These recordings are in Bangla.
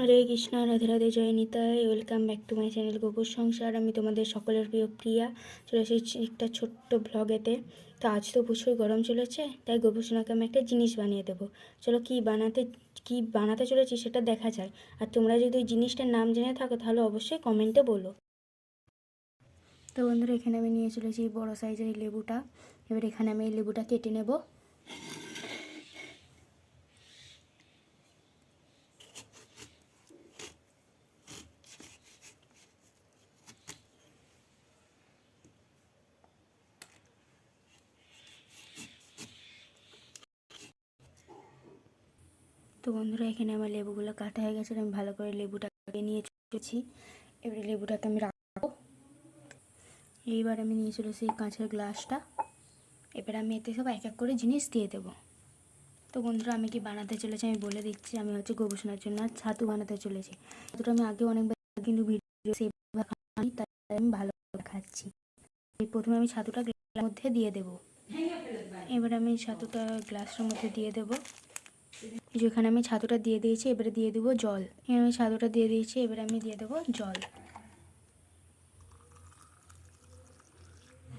হরে কৃষ্ণ, রাধে রাধে, জয় Nitai. Welcome back to my channel Gopur Sansar. আমি তোমাদের সকলের প্রিয় প্রিয়া চলে এসেছি একটা ছোট্ট ব্লগেতে। তো আজ তো প্রচুর গরম চলেছে, তাই গোপুর সোনাকে আমি একটা জিনিস বানিয়ে দেবো। চলো কি বানাতে চলেছি সেটা দেখা যায়। আর তোমরা যদি ওই জিনিসটার নাম জেনে থাকো তাহলে অবশ্যই কমেন্টে বলো। তো বন্ধুরা, এখানে আমি নিয়ে চলেছি বড়ো সাইজের এই লেবুটা। এবার এখানে আমি এই লেবুটা কেটে নেব। তো বন্ধুরা, এখানে আমার লেবুগুলো কাটা হয়ে গেছে। আমি ভালো করে লেবুটা কেটে নিয়ে চলেছি। এবারে লেবুটাকে আমি রাখবো। এইবার আমি নিয়ে চলেছি এই কাঁচের গ্লাসটা। এবার আমি এতে সব এক এক করে জিনিস দিয়ে দেবো। তো বন্ধুরা, আমি কি বানাতে চলেছি আমি বলে দিচ্ছি। আমি হচ্ছে গবেষণার জন্য ছাতু বানাতে চলেছি। ছাতুটা আমি আগে অনেকবার কিন্তু ভিডিও সেভাবে খাই, তাই আমি ভালো করে খাচ্ছি। প্রথমে আমি ছাতুটা গ্লাসের মধ্যে দিয়ে দেবো। এবার আমি ছাতুটা গ্লাসের মধ্যে দিয়ে দেবো। যেখানে আমি ছাতুটা দিয়ে দিয়েছি, এবারে দিয়ে দেবো জল। আমি ছাতুটা দিয়ে দিয়েছি, এবারে আমি দিয়ে দেবো জল।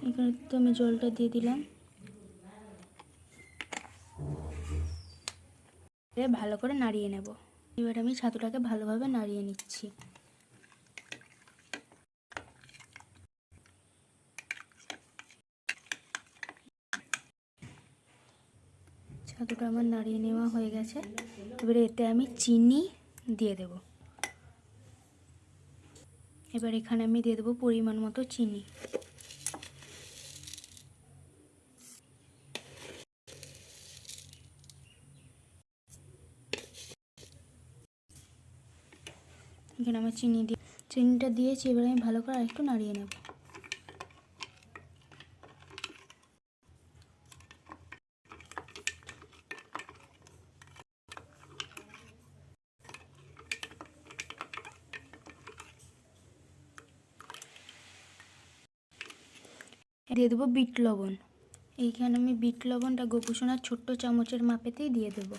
এখানে তো আমি জলটা দিয়ে দিলাম। ভালো করে নাড়িয়ে নেব। এবার আমি ছাতুটাকে ভালোভাবে নাড়িয়ে নিচ্ছি। ছাতুটা আমার নাড়িয়ে নেওয়া হয়ে গেছে। এবারে এতে আমি চিনি দিয়ে দেব। এবার এখানে আমি দিয়ে দেবো পরিমাণ মতো চিনি। এখানে আমার চিনিটা দিয়েছি। এবার আমি ভালো করে আরেকটু নাড়িয়ে নেব। দিয়ে দেবো বিট লবণ। এইখানে আমি বিট লবণটা গোপুসোনার ছোট্ট চামচের মাপেতেই দিয়ে দেবো।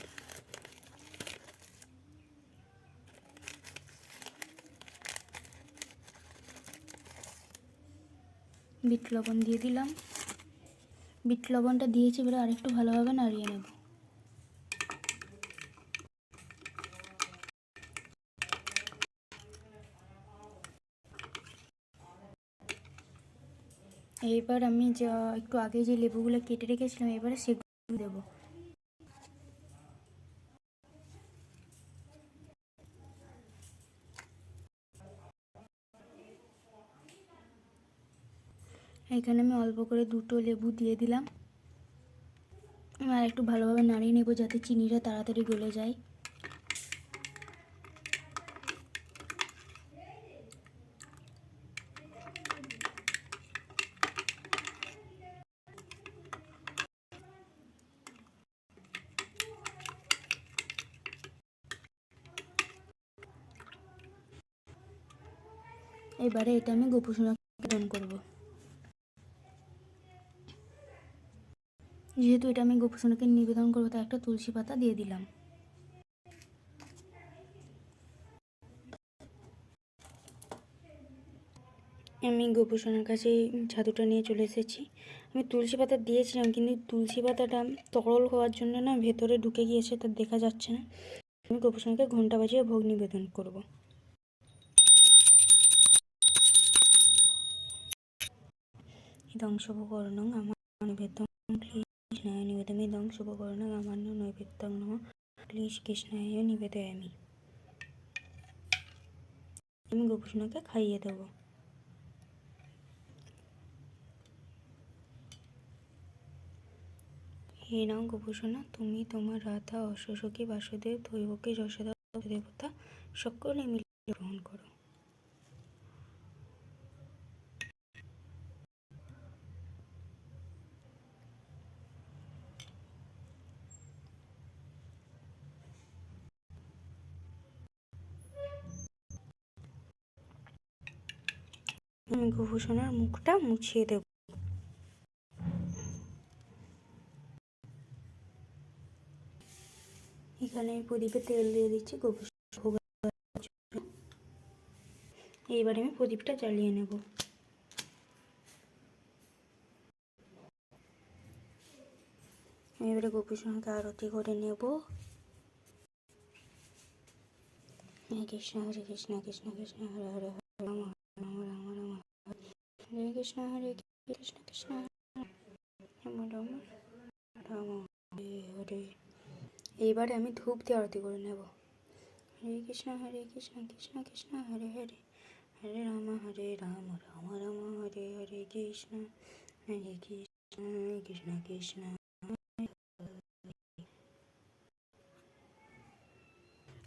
বিট লবণ দিয়ে দিলাম। বিট লবণটা দিয়েছি, এবারে আরেকটু ভালোভাবে নাড়িয়ে নেব। এইবার আমি একটু আগে যে লেবুগুলো কেটে রেখেছিলাম, এবারে সেগুলো দেবো। এখানে আমি অল্প করে 2টো লেবু দিয়ে দিলাম। আর একটু ভালোভাবে নাড়িয়ে নেব যাতে চিনিটা তাড়াতাড়ি গলে যায়। এবারে এটা আমি গোপুসোনাকে নিবেদন করব। যেহেতু এটা আমি গোপুসোনাকে নিবেদন করবো, তাই একটা তুলসী পাতা দিয়ে দিলাম। আমি গোপুসোনার কাছে ছাতুটা নিয়ে চলে এসেছি। আমি তুলসী পাতা দিয়েছিলাম, কিন্তু তুলসী পাতাটা তরল হওয়ার জন্য না ভেতরে ঢুকে গিয়েছে, তা দেখা যাচ্ছে না। আমি গোপুসোনাকে ঘন্টা বাজিয়ে ভোগ নিবেদন করব। ইদং শুভকর্ণং আমার নৈবেদ্যং কৃষ্ণায় নিবেদয়ামি। ইদং শুভকর্ণং আমার নৈবেদ্যং নমঃ কৃষ্ণায় নিবেদয়ামি। আমি গোপুসোনাকে খাইয়ে দেবো। হে নাও গোপুসোনা, তুমি তোমার রাধা, অশ্বসখী, বাসুদেব, দৈবকী, যশোদা, দেবতা সকলে মিলে গ্রহণ করো। আমি গোপুসোনার মুখটা মুছিয়ে দেব। এখানে আমি প্রদীপে তেল দিয়ে দিচ্ছি। গোপুসোনা এইবারে আমি প্রদীপটা জ্বালিয়ে নেব। এবারে গোপীসোনাকে আরতি করে নেব। হরে কৃষ্ণ হরে কৃষ্ণ কৃষ্ণ কৃষ্ণ হরে হরে হরে রাম রাম রাম রাম হরে কৃষ্ণ কৃষ্ণ কৃষ্ণ রাম রাম রাম হরে হরে। এইবারে আমি ধূপ দিয়ে আরতি করে নেব। হরে কৃষ্ণ কৃষ্ণ কৃষ্ণ হরে হরে হরে রাম রাম রাম হরে হরে কৃষ্ণ কৃষ্ণ কৃষ্ণ।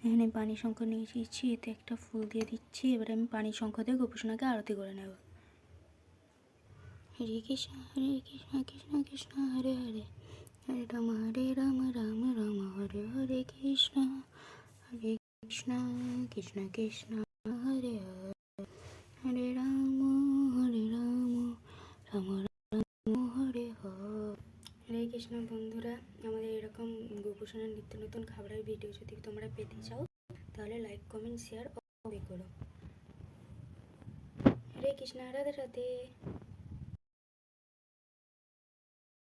এখানে পানি শঙ্খ নিয়ে দিচ্ছি, এতে একটা ফুল দিয়ে দিচ্ছি। এবারে আমি পানি শঙ্খ দিয়ে গোপীসোনাকে আরতি করে নেব। হরে কৃষ্ণ কৃষ্ণ কৃষ্ণ হরে হরে হরে রাম রাম রাম হরে হরে কৃষ্ণ কৃষ্ণ কৃষ্ণ হরে হরে হরে রাম রাম রাম হরে হরে। হরে কৃষ্ণ বন্ধুরা, আমাদের এরকম গোপীসোনার নিত্য নতুন খাবারের ভিডিও যদি তোমরা পেতে চাও তাহলে লাইক কমেন্ট শেয়ার করো। হরে কৃষ্ণ, রাধে রাধে।